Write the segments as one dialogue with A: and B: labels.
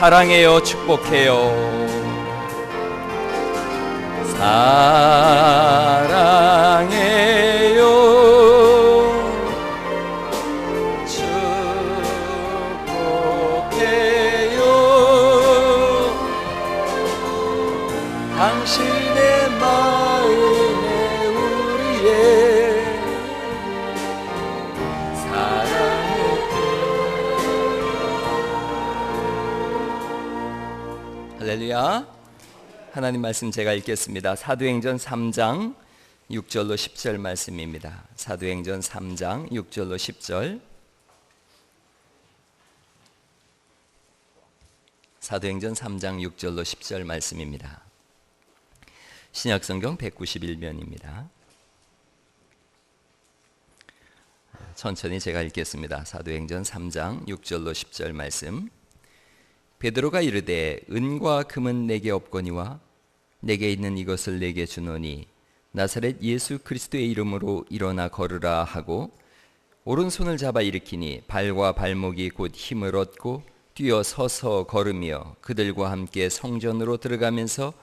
A: 사랑해요. 축복해요. 사랑해요. 축복해요. 당신의 마음에 우리의 할렐루야. 하나님 말씀 제가 읽겠습니다. 사도행전 3장 6절로 10절 말씀입니다. 사도행전 3장 6절로 10절. 사도행전 3장 6절로 10절 말씀입니다. 신약성경 191면입니다. 천천히 제가 읽겠습니다. 사도행전 3장 6절로 10절 말씀. 베드로가 이르되 은과 금은 내게 없거니와 내게 있는 이것을 내게 주노니 나사렛 예수 그리스도의 이름으로 일어나 걸으라 하고 오른손을 잡아 일으키니 발과 발목이 곧 힘을 얻고 뛰어 서서 걸으며 그들과 함께 성전으로 들어가면서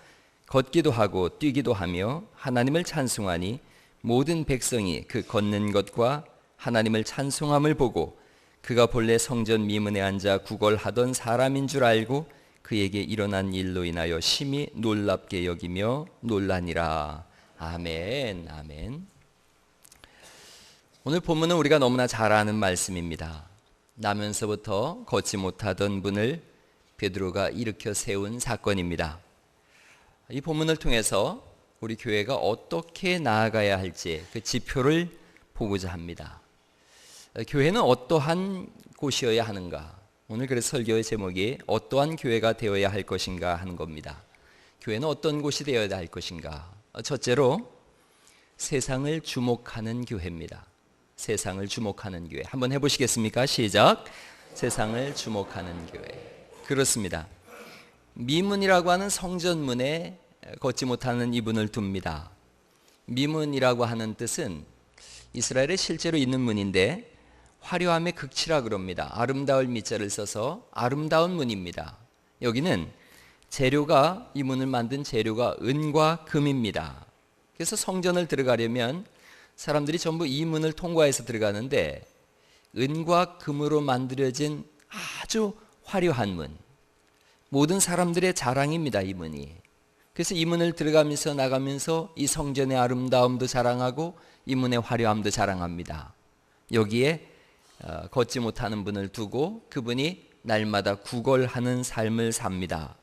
A: 걷기도 하고 뛰기도 하며 하나님을 찬송하니 모든 백성이 그 걷는 것과 하나님을 찬송함을 보고 그가 본래 성전 미문에 앉아 구걸하던 사람인 줄 알고 그에게 일어난 일로 인하여 심히 놀랍게 여기며 놀라니라. 아멘. 아멘. 오늘 본문은 우리가 너무나 잘 아는 말씀입니다. 나면서부터 걷지 못하던 분을 베드로가 일으켜 세운 사건입니다. 이 본문을 통해서 우리 교회가 어떻게 나아가야 할지 그 지표를 보고자 합니다. 교회는 어떠한 곳이어야 하는가? 오늘 그래서 설교의 제목이 어떠한 교회가 되어야 할 것인가 하는 겁니다. 교회는 어떤 곳이 되어야 할 것인가? 첫째로 세상을 주목하는 교회입니다. 세상을 주목하는 교회. 한번 해보시겠습니까? 시작. 세상을 주목하는 교회. 그렇습니다. 미문이라고 하는 성전문에 걷지 못하는 이분을 둡니다. 미문이라고 하는 뜻은 이스라엘에 실제로 있는 문인데 화려함의 극치라 그럽니다. 아름다울 미자를 써서 아름다운 문입니다. 여기는 재료가, 이 문을 만든 재료가 은과 금입니다. 그래서 성전을 들어가려면 사람들이 전부 이 문을 통과해서 들어가는데 은과 금으로 만들어진 아주 화려한 문, 모든 사람들의 자랑입니다. 이 문이. 그래서 이 문을 들어가면서 나가면서 이 성전의 아름다움도 자랑하고 이 문의 화려함도 자랑합니다. 여기에 걷지 못하는 분을 두고 그분이 날마다 구걸하는 삶을 삽니다.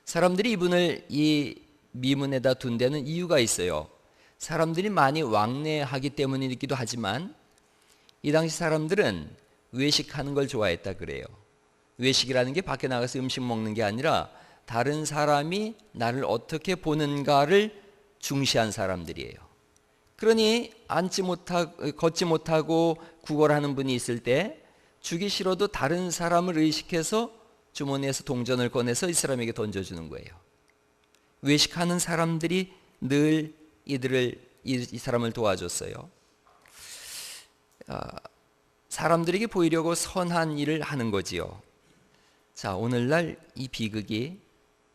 A: 사람들이 이분을 이 미문에다 둔 데는 이유가 있어요. 사람들이 많이 왕래하기 때문이기도 하지만 이 당시 사람들은 외식하는 걸 좋아했다 그래요. 외식이라는 게 밖에 나가서 음식 먹는 게 아니라 다른 사람이 나를 어떻게 보는가를 중시한 사람들이에요. 그러니 걷지 못하고 구걸하는 분이 있을 때 주기 싫어도 다른 사람을 의식해서 주머니에서 동전을 꺼내서 이 사람에게 던져주는 거예요. 외식하는 사람들이 늘 이 사람을 도와줬어요. 사람들에게 보이려고 선한 일을 하는 거지요. 자, 오늘날 이 비극이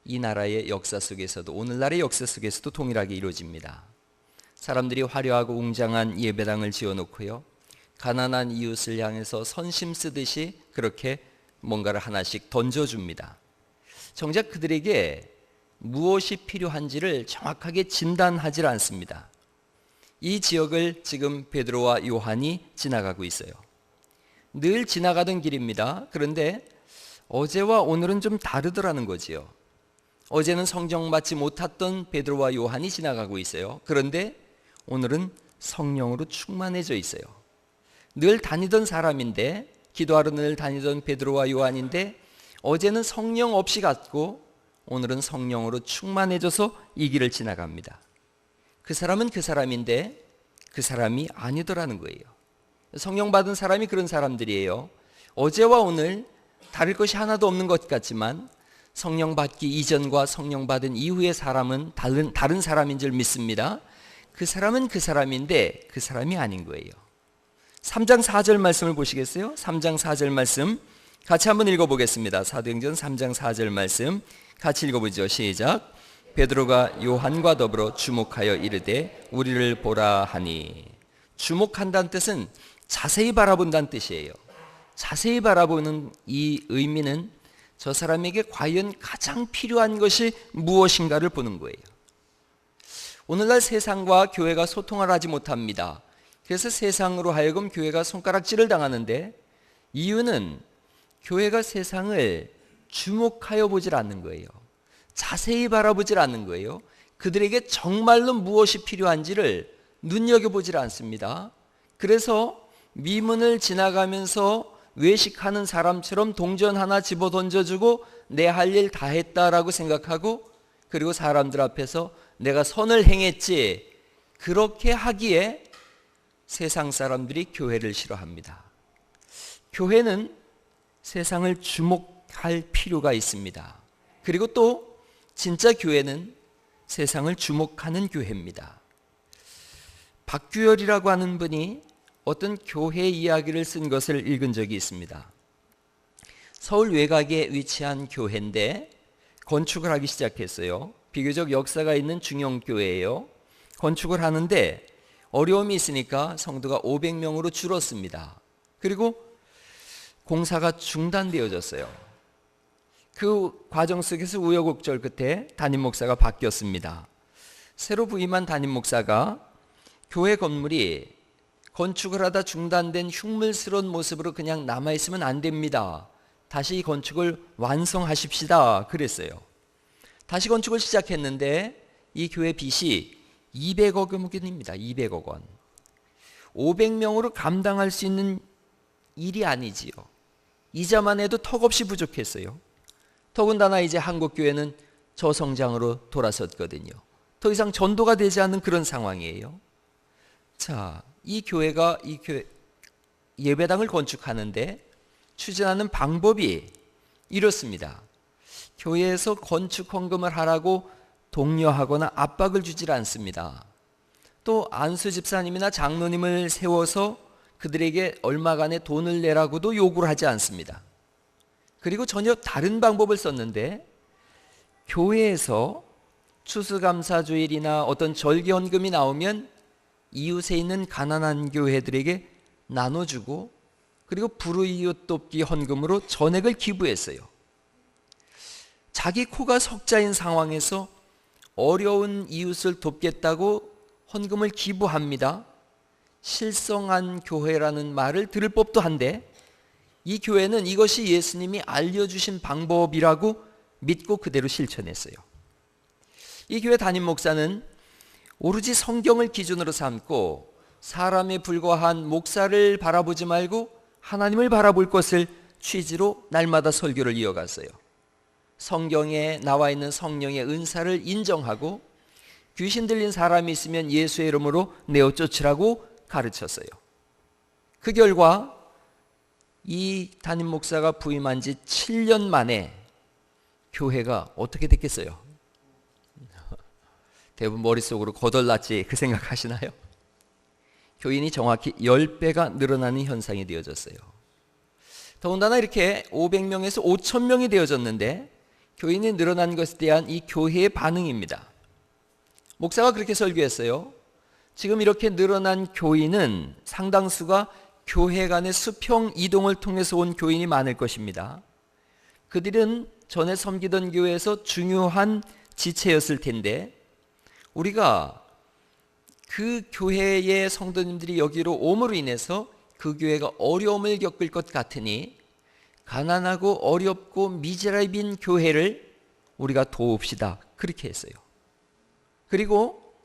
A: 이 나라의 역사 속에서도, 오늘날의 역사 속에서도 동일하게 이루어집니다. 사람들이 화려하고 웅장한 예배당을 지어놓고요, 가난한 이웃을 향해서 선심 쓰듯이 그렇게 뭔가를 하나씩 던져줍니다. 정작 그들에게 무엇이 필요한지를 정확하게 진단하지 않습니다. 이 지역을 지금 베드로와 요한이 지나가고 있어요. 늘 지나가던 길입니다. 그런데 어제와 오늘은 좀 다르더라는 거지요. 어제는 성령 받지 못했던 베드로와 요한이 지나가고 있어요. 그런데 오늘은 성령으로 충만해져 있어요. 늘 다니던 사람인데, 기도하러 늘 다니던 베드로와 요한인데 어제는 성령 없이 갔고 오늘은 성령으로 충만해져서 이 길을 지나갑니다. 그 사람은 그 사람인데 그 사람이 아니더라는 거예요. 성령 받은 사람이 그런 사람들이에요. 어제와 오늘 다를 것이 하나도 없는 것 같지만 성령 받기 이전과 성령 받은 이후의 사람은 다른 사람인 줄 믿습니다. 그 사람은 그 사람인데 그 사람이 아닌 거예요. 3장 4절 말씀을 보시겠어요? 3장 4절 말씀 같이 한번 읽어보겠습니다. 사도행전 3장 4절 말씀 같이 읽어보죠. 시작. 베드로가 요한과 더불어 주목하여 이르되 우리를 보라 하니. 주목한다는 뜻은 자세히 바라본다는 뜻이에요. 자세히 바라보는 이 의미는 저 사람에게 과연 가장 필요한 것이 무엇인가를 보는 거예요. 오늘날 세상과 교회가 소통을 하지 못합니다. 그래서 세상으로 하여금 교회가 손가락질을 당하는데, 이유는 교회가 세상을 주목하여 보질 않는 거예요. 자세히 바라보질 않는 거예요. 그들에게 정말로 무엇이 필요한지를 눈여겨보질 않습니다. 그래서 미문을 지나가면서 외식하는 사람처럼 동전 하나 집어 던져주고 내 할 일 다 했다라고 생각하고, 그리고 사람들 앞에서 내가 선을 행했지, 그렇게 하기에 세상 사람들이 교회를 싫어합니다. 교회는 세상을 주목할 필요가 있습니다. 그리고 또 진짜 교회는 세상을 주목하는 교회입니다. 박규열이라고 하는 분이 어떤 교회 이야기를 쓴 것을 읽은 적이 있습니다. 서울 외곽에 위치한 교회인데 건축을 하기 시작했어요. 비교적 역사가 있는 중형교회예요. 건축을 하는데 어려움이 있으니까 성도가 500명으로 줄었습니다. 그리고 공사가 중단되어졌어요. 그 과정 속에서 우여곡절 끝에 담임 목사가 바뀌었습니다. 새로 부임한 담임 목사가 교회 건물이 건축을 하다 중단된 흉물스러운 모습으로 그냥 남아있으면 안 됩니다. 다시 이 건축을 완성하십시다 그랬어요. 다시 건축을 시작했는데 이 교회 빚이 200억 원입니다. 200억 원. 500명으로 감당할 수 있는 일이 아니지요. 이자만 해도 턱없이 부족했어요. 더군다나 이제 한국교회는 저성장으로 돌아섰거든요. 더 이상 전도가 되지 않는 그런 상황이에요. 자, 이 교회가 예배당을 건축하는데 추진하는 방법이 이렇습니다. 교회에서 건축 헌금을 하라고 독려하거나 압박을 주질 않습니다. 또 안수 집사님이나 장로님을 세워서 그들에게 얼마간의 돈을 내라고도 요구를 하지 않습니다. 그리고 전혀 다른 방법을 썼는데, 교회에서 추수감사주일이나 어떤 절기헌금이 나오면 이웃에 있는 가난한 교회들에게 나눠주고, 그리고 불우이웃 돕기 헌금으로 전액을 기부했어요. 자기 코가 석자인 상황에서 어려운 이웃을 돕겠다고 헌금을 기부합니다. 실성한 교회라는 말을 들을 법도 한데, 이 교회는 이것이 예수님이 알려주신 방법이라고 믿고 그대로 실천했어요. 이 교회 담임 목사는 오로지 성경을 기준으로 삼고 사람에 불과한 목사를 바라보지 말고 하나님을 바라볼 것을 취지로 날마다 설교를 이어갔어요. 성경에 나와 있는 성령의 은사를 인정하고 귀신 들린 사람이 있으면 예수의 이름으로 내어 쫓으라고 가르쳤어요. 그 결과 이 담임 목사가 부임한 지 7년 만에 교회가 어떻게 됐겠어요? 대부분 머릿속으로 거덜났지 그 생각하시나요? 교인이 정확히 10배가 늘어나는 현상이 되어졌어요. 더군다나 이렇게 500명에서 5,000명이 되어졌는데 교인이 늘어난 것에 대한 이 교회의 반응입니다. 목사가 그렇게 설교했어요. 지금 이렇게 늘어난 교인은 상당수가 교회 간의 수평 이동을 통해서 온 교인이 많을 것입니다. 그들은 전에 섬기던 교회에서 중요한 지체였을 텐데, 우리가 그 교회의 성도님들이 여기로 옴으로 인해서 그 교회가 어려움을 겪을 것 같으니 가난하고 어렵고 미제라빈 교회를 우리가 도웁시다, 그렇게 했어요. 그리고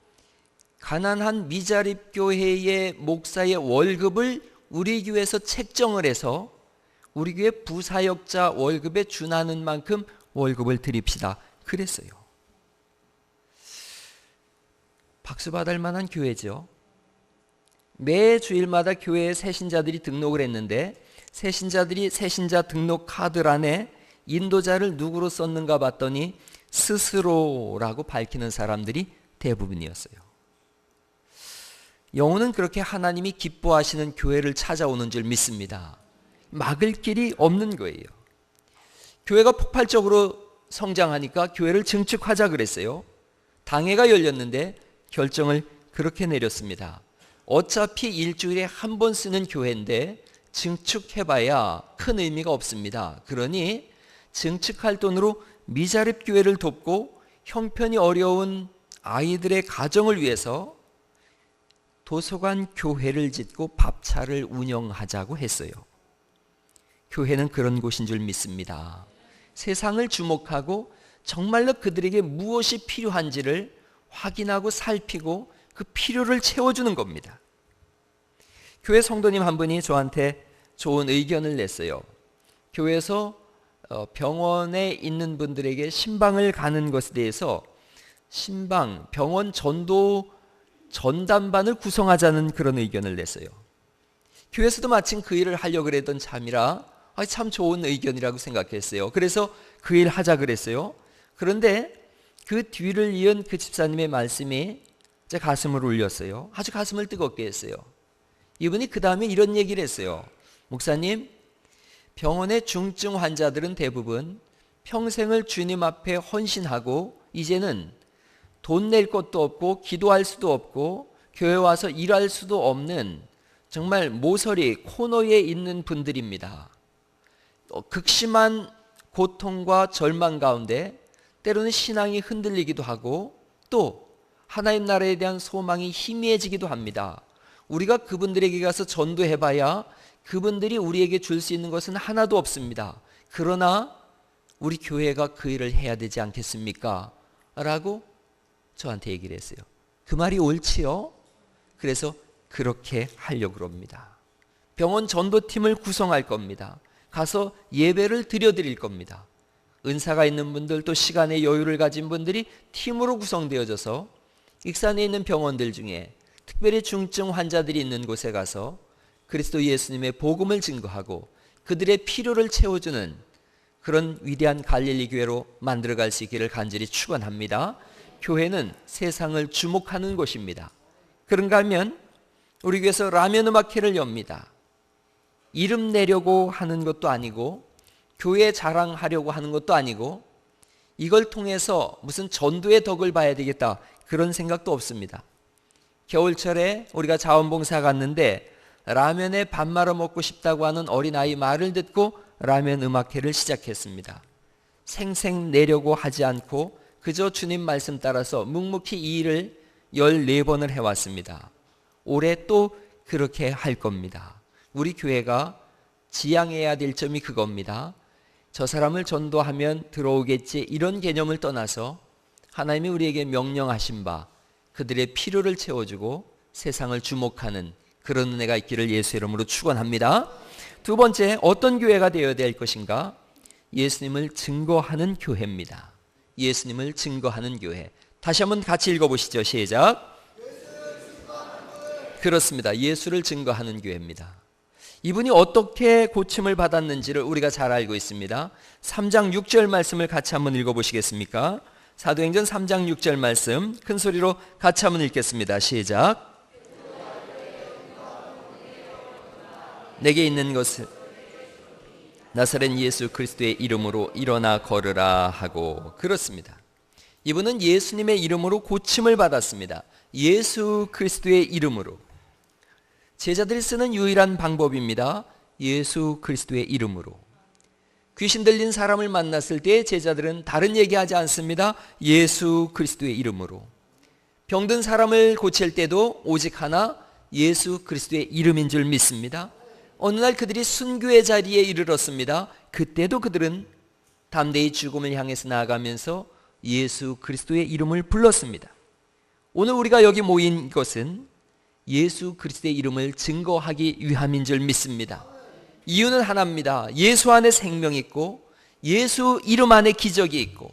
A: 가난한 미자립 교회의 목사의 월급을 우리 교회에서 책정을 해서 우리 교회 부사역자 월급에 준하는 만큼 월급을 드립시다, 그랬어요. 박수 받을 만한 교회죠. 매 주일마다 교회에 새신자들이 등록을 했는데, 새신자들이 새신자 등록 카드 안에 인도자를 누구로 썼는가 봤더니 스스로라고 밝히는 사람들이 대부분이었어요. 영혼은 그렇게 하나님이 기뻐하시는 교회를 찾아오는 줄 믿습니다. 막을 길이 없는 거예요. 교회가 폭발적으로 성장하니까 교회를 증축하자 그랬어요. 당회가 열렸는데 결정을 그렇게 내렸습니다. 어차피 일주일에 한 번 쓰는 교회인데 증축해봐야 큰 의미가 없습니다. 그러니 증축할 돈으로 미자립 교회를 돕고 형편이 어려운 아이들의 가정을 위해서 도서관 교회를 짓고 밥차를 운영하자고 했어요. 교회는 그런 곳인 줄 믿습니다. 세상을 주목하고 정말로 그들에게 무엇이 필요한지를 확인하고 살피고 그 필요를 채워주는 겁니다. 교회 성도님 한 분이 저한테 좋은 의견을 냈어요. 교회에서 병원에 있는 분들에게 신방을 가는 것에 대해서 신방, 병원 전도 전담반을 구성하자는 그런 의견을 냈어요. 교회에서도 마침 그 일을 하려고 그랬던 참이라 참 좋은 의견이라고 생각했어요. 그래서 그 일 하자 그랬어요. 그런데 그 뒤를 이은 그 집사님의 말씀이 제 가슴을 울렸어요. 아주 가슴을 뜨겁게 했어요. 이분이 그 다음에 이런 얘기를 했어요. 목사님, 병원의 중증 환자들은 대부분 평생을 주님 앞에 헌신하고 이제는 돈 낼 것도 없고 기도할 수도 없고 교회 와서 일할 수도 없는 정말 모서리 코너에 있는 분들입니다. 극심한 고통과 절망 가운데 때로는 신앙이 흔들리기도 하고 또 하나님 나라에 대한 소망이 희미해지기도 합니다. 우리가 그분들에게 가서 전도해봐야 그분들이 우리에게 줄 수 있는 것은 하나도 없습니다. 그러나 우리 교회가 그 일을 해야 되지 않겠습니까? 라고 저한테 얘기를 했어요. 그 말이 옳지요? 그래서 그렇게 하려고 합니다. 병원 전도팀을 구성할 겁니다. 가서 예배를 드려드릴 겁니다. 은사가 있는 분들 또 시간의 여유를 가진 분들이 팀으로 구성되어져서 익산에 있는 병원들 중에 특별히 중증 환자들이 있는 곳에 가서 그리스도 예수님의 복음을 증거하고 그들의 필요를 채워주는 그런 위대한 갈릴리 교회로 만들어갈 수 있기를 간절히 축원합니다. 교회는 세상을 주목하는 곳입니다. 그런가 하면 우리 교회에서 라면 음악회를 엽니다. 이름 내려고 하는 것도 아니고 교회 자랑하려고 하는 것도 아니고 이걸 통해서 무슨 전도의 덕을 봐야 되겠다 그런 생각도 없습니다. 겨울철에 우리가 자원봉사 갔는데 라면에 밥 말아 먹고 싶다고 하는 어린아이 말을 듣고 라면 음악회를 시작했습니다. 생생 내려고 하지 않고 그저 주님 말씀 따라서 묵묵히 이 일을 14번을 해왔습니다. 올해 또 그렇게 할 겁니다. 우리 교회가 지향해야 될 점이 그겁니다. 저 사람을 전도하면 들어오겠지 이런 개념을 떠나서 하나님이 우리에게 명령하신 바 그들의 필요를 채워주고 세상을 주목하는 그런 은혜가 있기를 예수 이름으로 축원합니다. 두 번째, 어떤 교회가 되어야 될 것인가? 예수님을 증거하는 교회입니다. 예수님을 증거하는 교회. 다시 한번 같이 읽어보시죠. 시작. 그렇습니다. 예수를 증거하는 교회입니다. 이분이 어떻게 고침을 받았는지를 우리가 잘 알고 있습니다. 3장 6절 말씀을 같이 한번 읽어보시겠습니까? 사도행전 3장 6절 말씀 큰 소리로 같이 한번 읽겠습니다. 시작. 내게 있는 것을 나사렛 예수 그리스도의 이름으로 일어나 걸으라 하고. 그렇습니다. 이분은 예수님의 이름으로 고침을 받았습니다. 예수 그리스도의 이름으로. 제자들이 쓰는 유일한 방법입니다. 예수 그리스도의 이름으로. 귀신 들린 사람을 만났을 때 제자들은 다른 얘기하지 않습니다. 예수 그리스도의 이름으로. 병든 사람을 고칠 때도 오직 하나 예수 그리스도의 이름인 줄 믿습니다. 어느 날 그들이 순교의 자리에 이르렀습니다. 그때도 그들은 담대히 죽음을 향해서 나아가면서 예수 그리스도의 이름을 불렀습니다. 오늘 우리가 여기 모인 것은 예수 그리스도의 이름을 증거하기 위함인 줄 믿습니다. 이유는 하나입니다. 예수 안에 생명이 있고 예수 이름 안에 기적이 있고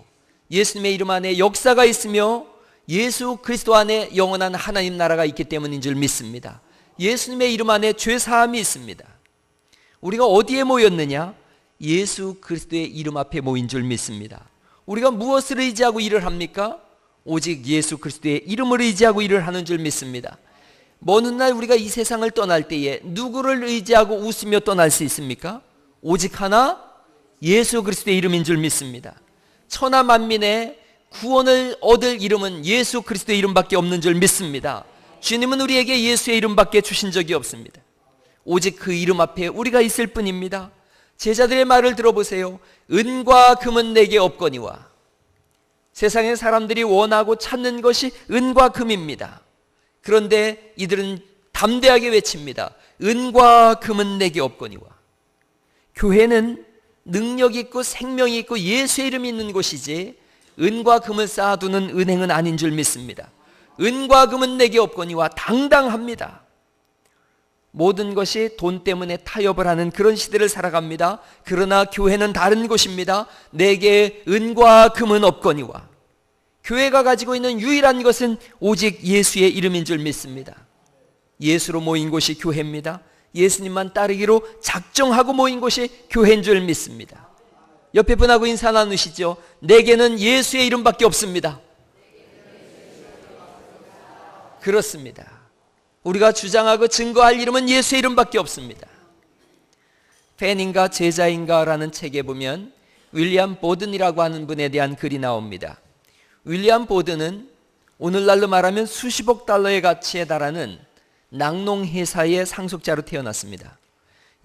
A: 예수님의 이름 안에 역사가 있으며 예수 그리스도 안에 영원한 하나님 나라가 있기 때문인 줄 믿습니다. 예수님의 이름 안에 죄사함이 있습니다. 우리가 어디에 모였느냐? 예수 그리스도의 이름 앞에 모인 줄 믿습니다. 우리가 무엇을 의지하고 일을 합니까? 오직 예수 그리스도의 이름을 의지하고 일을 하는 줄 믿습니다. 먼 훗날 우리가 이 세상을 떠날 때에 누구를 의지하고 웃으며 떠날 수 있습니까? 오직 하나, 예수 그리스도의 이름인 줄 믿습니다. 천하 만민의 구원을 얻을 이름은 예수 그리스도의 이름밖에 없는 줄 믿습니다. 주님은 우리에게 예수의 이름밖에 주신 적이 없습니다. 오직 그 이름 앞에 우리가 있을 뿐입니다. 제자들의 말을 들어보세요. 은과 금은 내게 없거니와. 세상의 사람들이 원하고 찾는 것이 은과 금입니다. 그런데 이들은 담대하게 외칩니다. 은과 금은 내게 없거니와. 교회는 능력이 있고 생명이 있고 예수의 이름이 있는 곳이지 은과 금을 쌓아두는 은행은 아닌 줄 믿습니다. 은과 금은 내게 없거니와 당당합니다. 모든 것이 돈 때문에 타협을 하는 그런 시대를 살아갑니다. 그러나 교회는 다른 곳입니다. 내게 은과 금은 없거니와. 교회가 가지고 있는 유일한 것은 오직 예수의 이름인 줄 믿습니다. 예수로 모인 곳이 교회입니다. 예수님만 따르기로 작정하고 모인 곳이 교회인 줄 믿습니다. 옆에 분하고 인사 나누시죠. 내게는 예수의 이름밖에 없습니다. 그렇습니다. 우리가 주장하고 증거할 이름은 예수의 이름밖에 없습니다. 팬인가 제자인가 라는 책에 보면 윌리엄 보든이라고 하는 분에 대한 글이 나옵니다. 윌리엄 보든은 오늘날로 말하면 수십억 달러의 가치에 달하는 낙농회사의 상속자로 태어났습니다.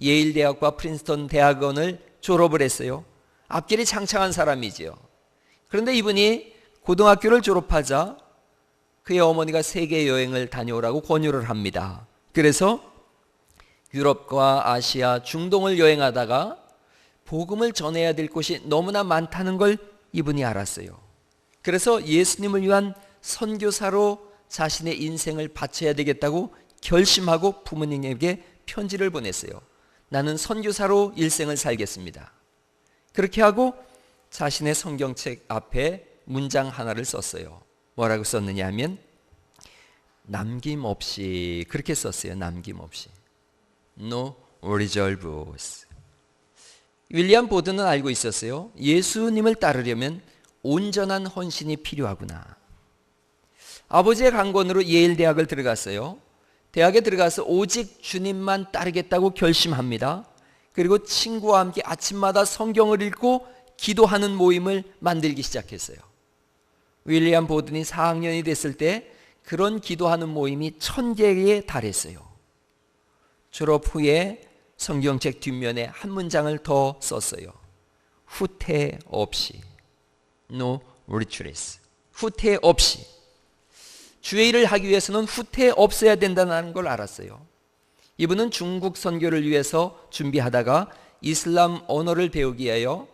A: 예일 대학과 프린스턴 대학원을 졸업을 했어요. 앞길이 창창한 사람이지요. 그런데 이분이 고등학교를 졸업하자 그의 어머니가 세계 여행을 다녀오라고 권유를 합니다. 그래서 유럽과 아시아, 중동을 여행하다가 복음을 전해야 될 곳이 너무나 많다는 걸 이분이 알았어요. 그래서 예수님을 위한 선교사로 자신의 인생을 바쳐야 되겠다고 결심하고 부모님에게 편지를 보냈어요. 나는 선교사로 일생을 살겠습니다. 그렇게 하고 자신의 성경책 앞에 문장 하나를 썼어요. 뭐라고 썼느냐 하면 남김없이, 그렇게 썼어요. 남김없이. No reserves. 윌리엄 보드는 알고 있었어요. 예수님을 따르려면 온전한 헌신이 필요하구나. 아버지의 강권으로 예일 대학을 들어갔어요. 대학에 들어가서 오직 주님만 따르겠다고 결심합니다. 그리고 친구와 함께 아침마다 성경을 읽고 기도하는 모임을 만들기 시작했어요. 윌리엄 보든이 4학년이 됐을 때 그런 기도하는 모임이 1000개에 달했어요. 졸업 후에 성경책 뒷면에 한 문장을 더 썼어요. 후퇴 없이. No retreat. 후퇴 없이. 주의 일을 하기 위해서는 후퇴 없어야 된다는 걸 알았어요. 이분은 중국 선교를 위해서 준비하다가 이슬람 언어를 배우기 위하여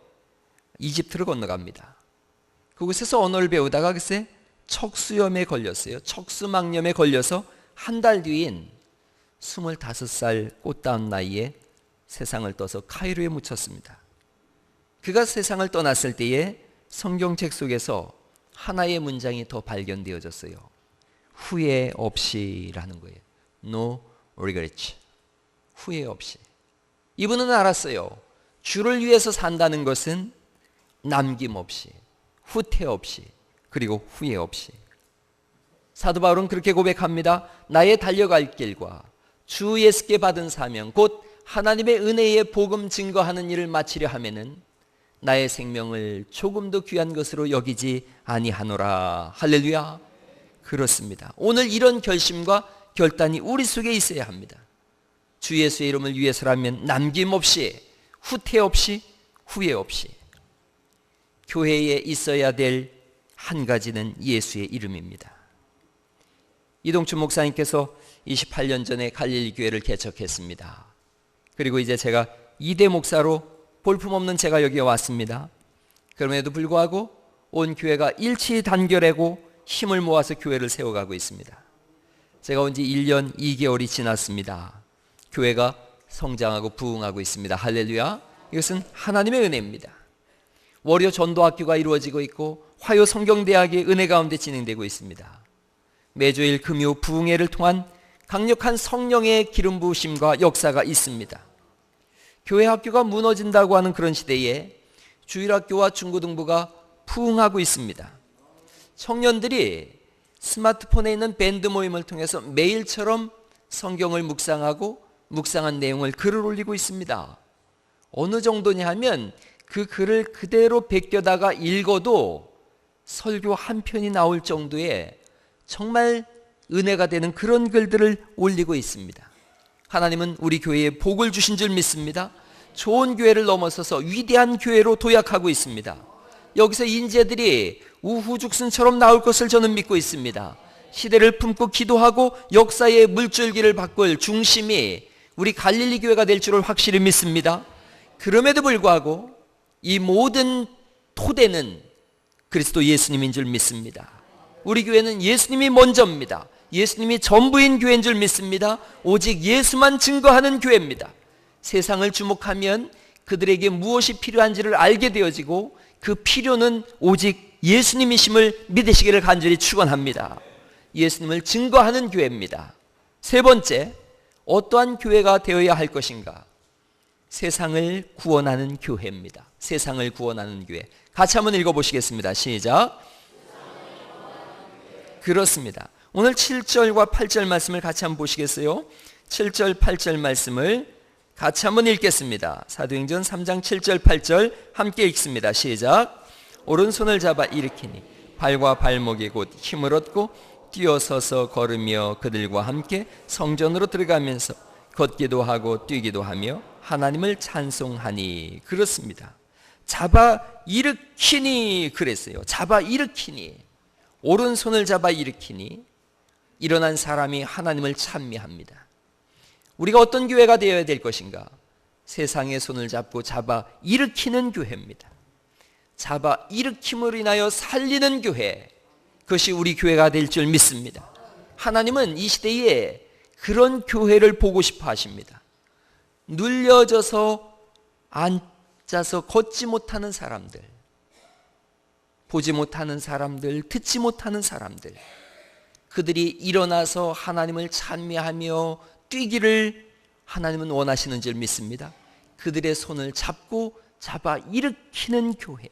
A: 이집트를 건너갑니다. 그곳에서 언어를 배우다가 글쎄 척수염에 걸렸어요. 척수막염에 걸려서 한 달 뒤인 25살 꽃다운 나이에 세상을 떠서 카이로에 묻혔습니다. 그가 세상을 떠났을 때에 성경책 속에서 하나의 문장이 더 발견되어졌어요. 후회 없이라는 거예요. No regrets. 후회 없이. 이분은 알았어요. 주를 위해서 산다는 것은 남김없이, 후퇴 없이, 그리고 후회 없이. 사도 바울은 그렇게 고백합니다. 나의 달려갈 길과 주 예수께 받은 사명, 곧 하나님의 은혜의 복음 증거하는 일을 마치려 하면은 나의 생명을 조금도 귀한 것으로 여기지 아니하노라. 할렐루야. 그렇습니다. 오늘 이런 결심과 결단이 우리 속에 있어야 합니다. 주 예수의 이름을 위해서라면 남김없이, 후퇴 없이, 후회 없이. 교회에 있어야 될 한 가지는 예수의 이름입니다. 이동춘 목사님께서 28년 전에 갈릴리 교회를 개척했습니다. 그리고 이제 제가 2대 목사로 볼품없는 제가 여기에 왔습니다. 그럼에도 불구하고 온 교회가 일치단결하고 힘을 모아서 교회를 세워가고 있습니다. 제가 온 지 1년 2개월이 지났습니다. 교회가 성장하고 부흥하고 있습니다. 할렐루야. 이것은 하나님의 은혜입니다. 월요 전도학교가 이루어지고 있고 화요 성경대학의 은혜 가운데 진행되고 있습니다. 매주일 금요 부흥회를 통한 강력한 성령의 기름 부으심과 역사가 있습니다. 교회 학교가 무너진다고 하는 그런 시대에 주일학교와 중고등부가 부흥하고 있습니다. 청년들이 스마트폰에 있는 밴드 모임을 통해서 매일처럼 성경을 묵상하고 묵상한 내용을 글을 올리고 있습니다. 어느 정도냐 하면 그 글을 그대로 베껴다가 읽어도 설교 한 편이 나올 정도의 정말 은혜가 되는 그런 글들을 올리고 있습니다. 하나님은 우리 교회에 복을 주신 줄 믿습니다. 좋은 교회를 넘어서서 위대한 교회로 도약하고 있습니다. 여기서 인재들이 우후죽순처럼 나올 것을 저는 믿고 있습니다. 시대를 품고 기도하고 역사의 물줄기를 바꿀 중심이 우리 갈릴리 교회가 될 줄을 확실히 믿습니다. 그럼에도 불구하고 이 모든 토대는 그리스도 예수님인 줄 믿습니다. 우리 교회는 예수님이 먼저입니다. 예수님이 전부인 교회인 줄 믿습니다. 오직 예수만 증거하는 교회입니다. 세상을 주목하면 그들에게 무엇이 필요한지를 알게 되어지고 그 필요는 오직 예수님이심을 믿으시기를 간절히 축원합니다. 예수님을 증거하는 교회입니다. 세 번째, 어떠한 교회가 되어야 할 것인가? 세상을 구원하는 교회입니다. 세상을 구원하는 교회. 같이 한번 읽어보시겠습니다. 시작. 그렇습니다. 오늘 7절과 8절 말씀을 같이 한번 보시겠어요? 7절, 8절 말씀을 같이 한번 읽겠습니다. 사도행전 3장 7절, 8절 함께 읽습니다. 시작. 오른손을 잡아 일으키니 발과 발목이 곧 힘을 얻고 뛰어서서 걸으며 그들과 함께 성전으로 들어가면서 걷기도 하고 뛰기도 하며 하나님을 찬송하니. 그렇습니다. 잡아 일으키니 그랬어요. 잡아 일으키니, 오른손을 잡아 일으키니 일어난 사람이 하나님을 찬미합니다. 우리가 어떤 교회가 되어야 될 것인가? 세상의 손을 잡고 잡아 일으키는 교회입니다. 잡아 일으킴으로 인하여 살리는 교회, 그것이 우리 교회가 될 줄 믿습니다. 하나님은 이 시대에 그런 교회를 보고 싶어 하십니다. 눌려져서 앉아서 걷지 못하는 사람들, 보지 못하는 사람들, 듣지 못하는 사람들, 그들이 일어나서 하나님을 찬미하며 뛰기를 하나님은 원하시는 줄 믿습니다. 그들의 손을 잡고 잡아 일으키는 교회,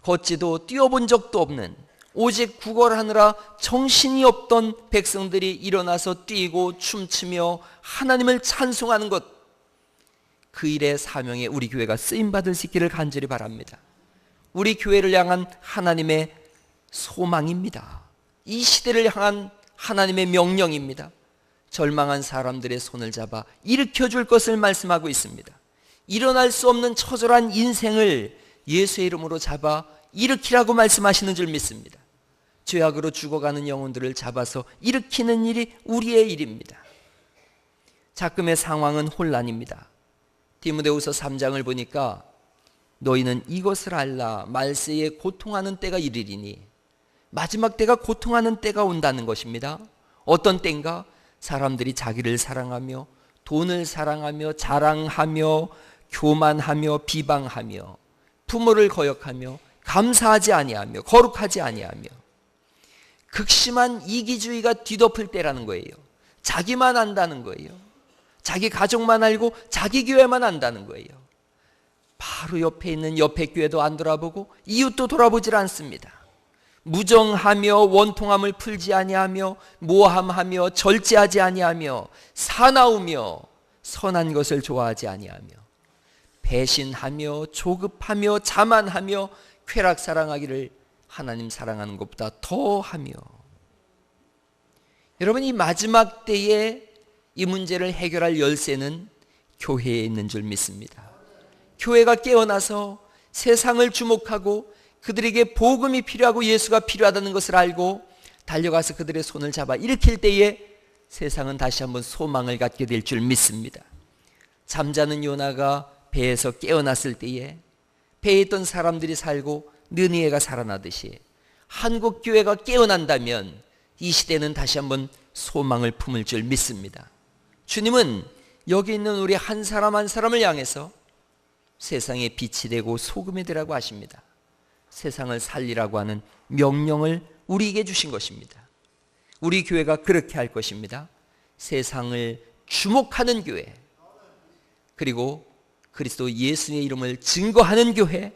A: 걷지도 뛰어본 적도 없는 오직 구걸하느라 정신이 없던 백성들이 일어나서 뛰고 춤추며 하나님을 찬송하는 것, 그 일의 사명에 우리 교회가 쓰임받을 수 있기를 간절히 바랍니다. 우리 교회를 향한 하나님의 소망입니다. 이 시대를 향한 하나님의 명령입니다. 절망한 사람들의 손을 잡아 일으켜줄 것을 말씀하고 있습니다. 일어날 수 없는 처절한 인생을 예수의 이름으로 잡아 일으키라고 말씀하시는 줄 믿습니다. 죄악으로 죽어가는 영혼들을 잡아서 일으키는 일이 우리의 일입니다. 작금의 상황은 혼란입니다. 디모데후서 3장을 보니까 너희는 이것을 알라, 말세에 고통하는 때가 이르리니, 마지막 때가 고통하는 때가 온다는 것입니다. 어떤 때인가? 사람들이 자기를 사랑하며 돈을 사랑하며 자랑하며 교만하며 비방하며 부모를 거역하며 감사하지 아니하며 거룩하지 아니하며, 극심한 이기주의가 뒤덮을 때라는 거예요. 자기만 안다는 거예요. 자기 가족만 알고 자기 교회만 안다는 거예요. 바로 옆에 있는 옆에 교회도 안 돌아보고 이웃도 돌아보질 않습니다. 무정하며 원통함을 풀지 아니하며 모함하며 절제하지 아니하며 사나우며 선한 것을 좋아하지 아니하며 배신하며 조급하며 자만하며 쾌락 사랑하기를 하나님 사랑하는 것보다 더하며. 여러분, 이 마지막 때에 이 문제를 해결할 열쇠는 교회에 있는 줄 믿습니다. 교회가 깨어나서 세상을 주목하고 그들에게 복음이 필요하고 예수가 필요하다는 것을 알고 달려가서 그들의 손을 잡아 일으킬 때에 세상은 다시 한번 소망을 갖게 될 줄 믿습니다. 잠자는 요나가 배에서 깨어났을 때에 배에 있던 사람들이 살고 느니에가 살아나듯이 한국 교회가 깨어난다면 이 시대는 다시 한번 소망을 품을 줄 믿습니다. 주님은 여기 있는 우리 한 사람 한 사람을 향해서 세상의 빛이 되고 소금이 되라고 하십니다. 세상을 살리라고 하는 명령을 우리에게 주신 것입니다. 우리 교회가 그렇게 할 것입니다. 세상을 주목하는 교회, 그리고 그리스도 예수의 이름을 증거하는 교회,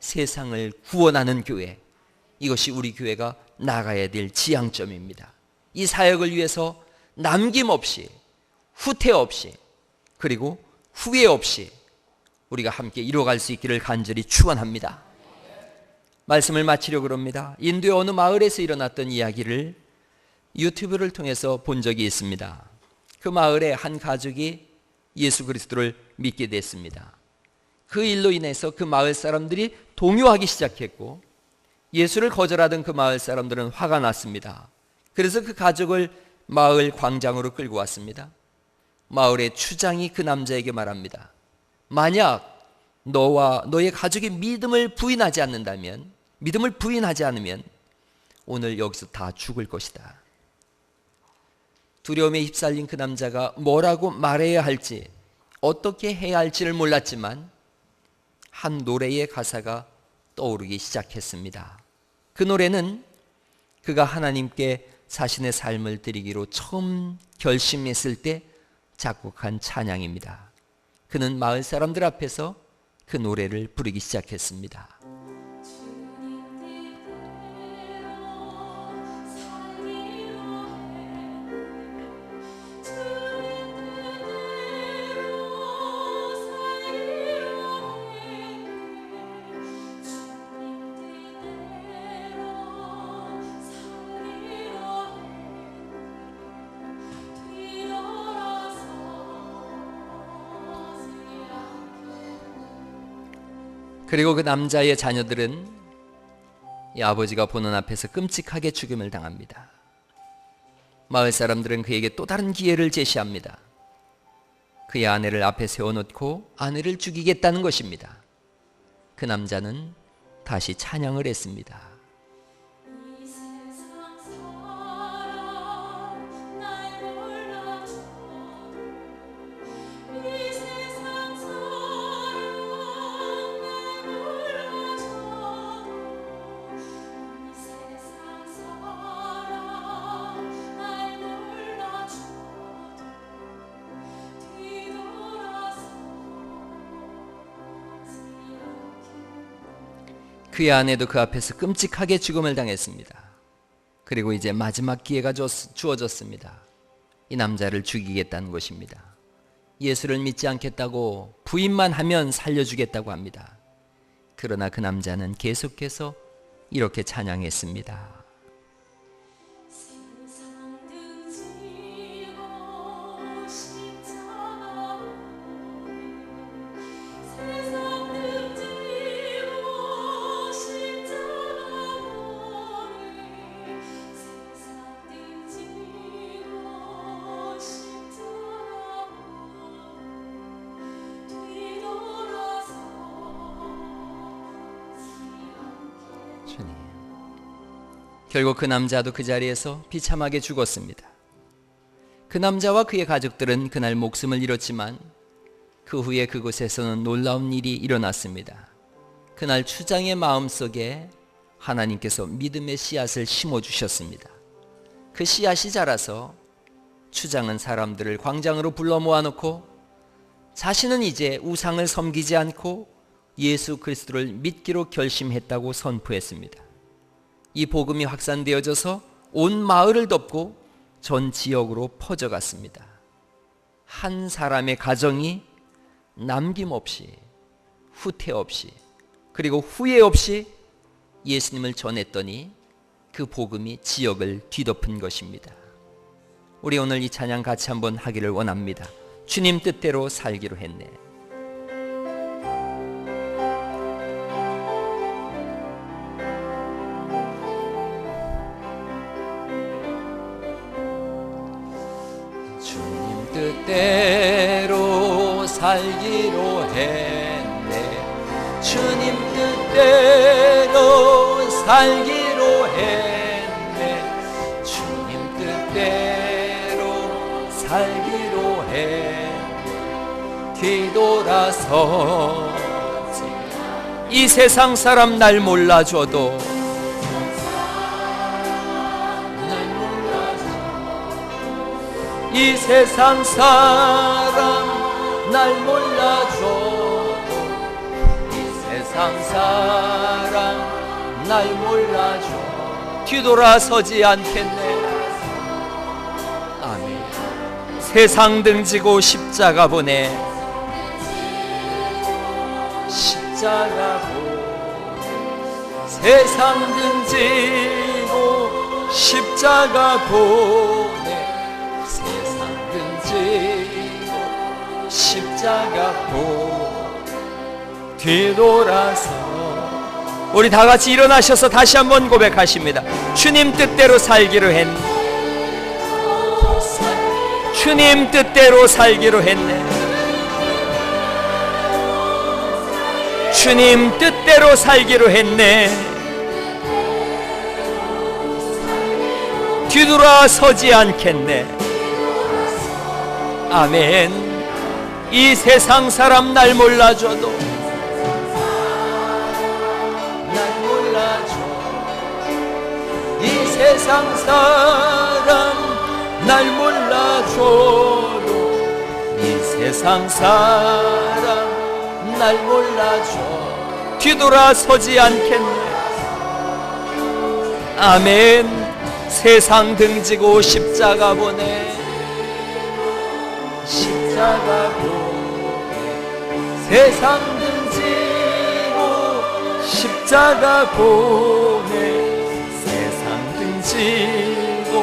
A: 세상을 구원하는 교회, 이것이 우리 교회가 나가야 될 지향점입니다. 이 사역을 위해서 남김없이, 후퇴 없이, 그리고 후회 없이 우리가 함께 이뤄갈 수 있기를 간절히 축원합니다. 말씀을 마치려고 합니다. 인도의 어느 마을에서 일어났던 이야기를 유튜브를 통해서 본 적이 있습니다. 그 마을에 한 가족이 예수 그리스도를 믿게 됐습니다. 그 일로 인해서 그 마을 사람들이 동요하기 시작했고, 예수를 거절하던 그 마을 사람들은 화가 났습니다. 그래서 그 가족을 마을 광장으로 끌고 왔습니다. 마을의 추장이 그 남자에게 말합니다. 만약 너와 너의 가족이 믿음을 부인하지 않으면 오늘 여기서 다 죽을 것이다. 두려움에 휩쓸린 그 남자가 뭐라고 말해야 할지, 어떻게 해야 할지를 몰랐지만 한 노래의 가사가 떠오르기 시작했습니다. 그 노래는 그가 하나님께 자신의 삶을 드리기로 처음 결심했을 때 작곡한 찬양입니다. 그는 마을 사람들 앞에서 그 노래를 부르기 시작했습니다. 그리고 그 남자의 자녀들은 이 아버지가 보는 앞에서 끔찍하게 죽임을 당합니다. 마을 사람들은 그에게 또 다른 기회를 제시합니다. 그의 아내를 앞에 세워놓고 아내를 죽이겠다는 것입니다. 그 남자는 다시 찬양을 했습니다. 그의 아내도 그 앞에서 끔찍하게 죽음을 당했습니다. 그리고 이제 마지막 기회가 주어졌습니다. 이 남자를 죽이겠다는 것입니다. 예수를 믿지 않겠다고 부인만 하면 살려주겠다고 합니다. 그러나 그 남자는 계속해서 이렇게 찬양했습니다. 결국 그 남자도 그 자리에서 비참하게 죽었습니다. 그 남자와 그의 가족들은 그날 목숨을 잃었지만 그 후에 그곳에서는 놀라운 일이 일어났습니다. 그날 추장의 마음속에 하나님께서 믿음의 씨앗을 심어주셨습니다. 그 씨앗이 자라서 추장은 사람들을 광장으로 불러 모아놓고 자신은 이제 우상을 섬기지 않고 예수 그리스도를 믿기로 결심했다고 선포했습니다. 이 복음이 확산되어져서 온 마을을 덮고 전 지역으로 퍼져갔습니다. 한 사람의 가정이 남김없이, 후퇴 없이, 그리고 후회 없이 예수님을 전했더니 그 복음이 지역을 뒤덮은 것입니다. 우리 오늘 이 찬양 같이 한번 하기를 원합니다. 주님 뜻대로 살기로 했네. 뜻대로 살기로 했네. 주님 뜻대로 살기로 했네. 주님 뜻대로 살기로 했네. 뒤돌아서지 이 세상 사람 날 몰라줘도 이 세상 사람 날 몰라줘도 이 세상 사람 날 몰라줘. 뒤돌아서지 않겠네. 아멘. 세상 등지고 십자가 보내. 십자가 보내. 세상 등지고 십자가 보내. 세상 등지고 십자가 보내. 뒤돌아서. 우리 다 같이 일어나셔서 다시 한번 고백하십니다. 주님 뜻대로 살기로 했네. 주님 뜻대로 살기로 했네. 주님 뜻대로 살기로 했네. 뒤돌아서지 않겠네. 아멘. 이 세상 사람 날 몰라줘도 이 세상 사람 날 몰라줘도 이 세상 사람 날 몰라줘. 뒤돌아서지 않겠네. 아멘. 세상 등지고 십자가 보내. 십자가 보내. 세상 등지고 십자가 보내. 지고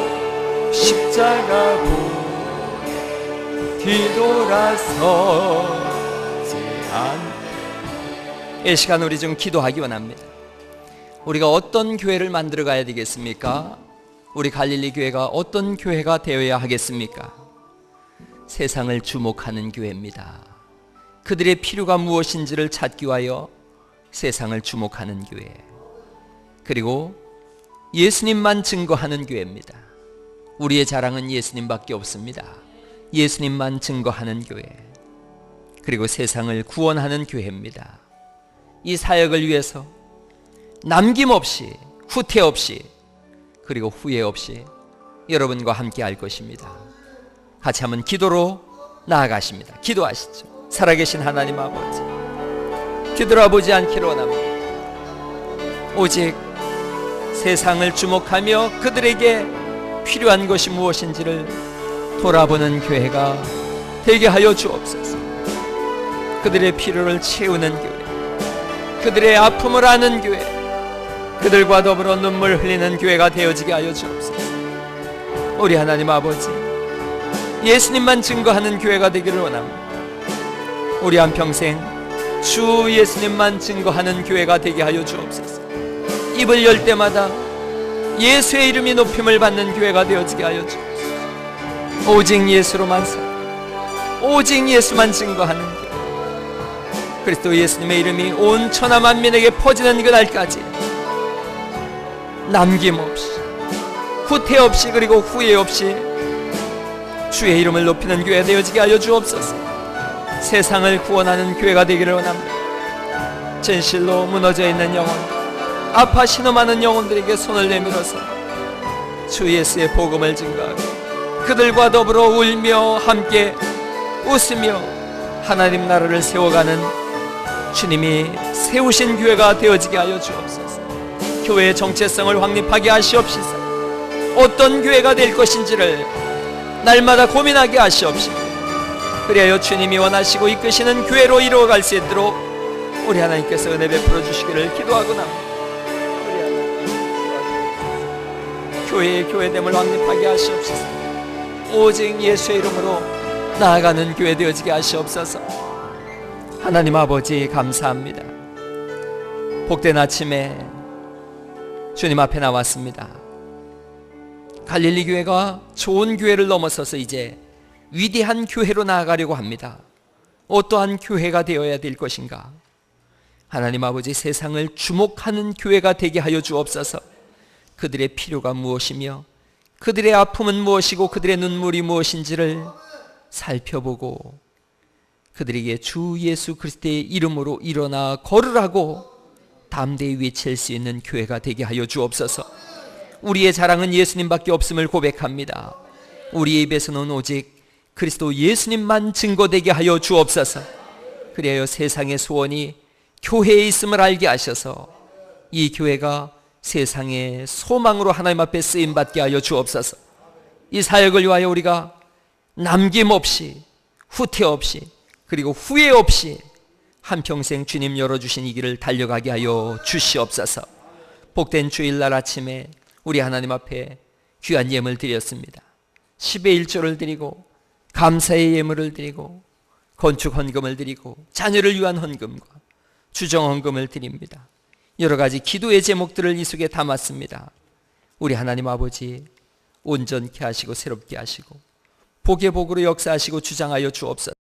A: 십자가 보내. 뒤돌아서지 않네. 이 시간 우리 좀 기도하기 원합니다. 우리가 어떤 교회를 만들어 가야 되겠습니까? 우리 갈릴리 교회가 어떤 교회가 되어야 하겠습니까? 세상을 주목하는 교회입니다. 그들의 필요가 무엇인지를 찾기 위하여 세상을 주목하는 교회, 그리고 예수님만 증거하는 교회입니다. 우리의 자랑은 예수님밖에 없습니다. 예수님만 증거하는 교회, 그리고 세상을 구원하는 교회입니다. 이 사역을 위해서 남김없이, 후퇴 없이, 그리고 후회 없이 여러분과 함께 할 것입니다. 같이 한번 기도로 나아가십니다. 기도하시죠. 살아계신 하나님 아버지, 뒤돌아보지 않기를 원합니다. 오직 세상을 주목하며 그들에게 필요한 것이 무엇인지를 돌아보는 교회가 되게 하여 주옵소서. 그들의 필요를 채우는 교회, 그들의 아픔을 아는 교회, 그들과 더불어 눈물 흘리는 교회가 되어지게 하여 주옵소서. 우리 하나님 아버지, 예수님만 증거하는 교회가 되기를 원합니다. 우리 한평생 주 예수님만 증거하는 교회가 되게 하여 주옵소서. 입을 열 때마다 예수의 이름이 높임을 받는 교회가 되어지게 하여 주옵소서. 오직 예수로만 살, 오직 예수만 증거하는 교회, 그리스도 예수님의 이름이 온 천하 만민에게 퍼지는 그날까지 남김없이, 후퇴 없이, 그리고 후회 없이 주의 이름을 높이는 교회가 되어지게 하여 주옵소서. 세상을 구원하는 교회가 되기를 원합니다. 진실로 무너져 있는 영혼, 아파 신음하는 영혼들에게 손을 내밀어서 주 예수의 복음을 증거하고 그들과 더불어 울며 함께 웃으며 하나님 나라를 세워가는 주님이 세우신 교회가 되어지게 하여 주옵소서. 교회의 정체성을 확립하게 하시옵시서. 어떤 교회가 될 것인지를 날마다 고민하게 하시옵시고, 그리하여 주님이 원하시고 이끄시는 교회로 이루어갈 수 있도록 우리 하나님께서 은혜 베풀어 주시기를 기도하고 납니다. 교회의 교회됨을 확립하게 하시옵소서. 오직 예수의 이름으로 나아가는 교회 되어지게 하시옵소서. 하나님 아버지, 감사합니다. 복된 아침에 주님 앞에 나왔습니다. 갈릴리 교회가 좋은 교회를 넘어서서 이제 위대한 교회로 나아가려고 합니다. 어떠한 교회가 되어야 될 것인가? 하나님 아버지, 세상을 주목하는 교회가 되게 하여 주옵소서. 그들의 필요가 무엇이며 그들의 아픔은 무엇이고 그들의 눈물이 무엇인지를 살펴보고 그들에게 주 예수 그리스도의 이름으로 일어나 걸으라고 담대히 외칠 수 있는 교회가 되게 하여 주옵소서. 우리의 자랑은 예수님밖에 없음을 고백합니다. 우리의 입에서는 오직 그리스도 예수님만 증거되게 하여 주옵소서. 그리하여 세상의 소원이 교회에 있음을 알게 하셔서 이 교회가 세상의 소망으로 하나님 앞에 쓰임받게 하여 주옵소서. 이 사역을 위하여 우리가 남김없이, 후퇴 없이, 그리고 후회 없이 한평생 주님 열어주신 이 길을 달려가게 하여 주시옵소서. 복된 주일날 아침에 우리 하나님 앞에 귀한 예물을 드렸습니다. 10의 1조를 드리고 감사의 예물을 드리고 건축 헌금을 드리고 자녀를 위한 헌금과 주정 헌금을 드립니다. 여러 가지 기도의 제목들을 이 속에 담았습니다. 우리 하나님 아버지 온전케 하시고 새롭게 하시고 복의 복으로 역사하시고 주장하여 주옵소서.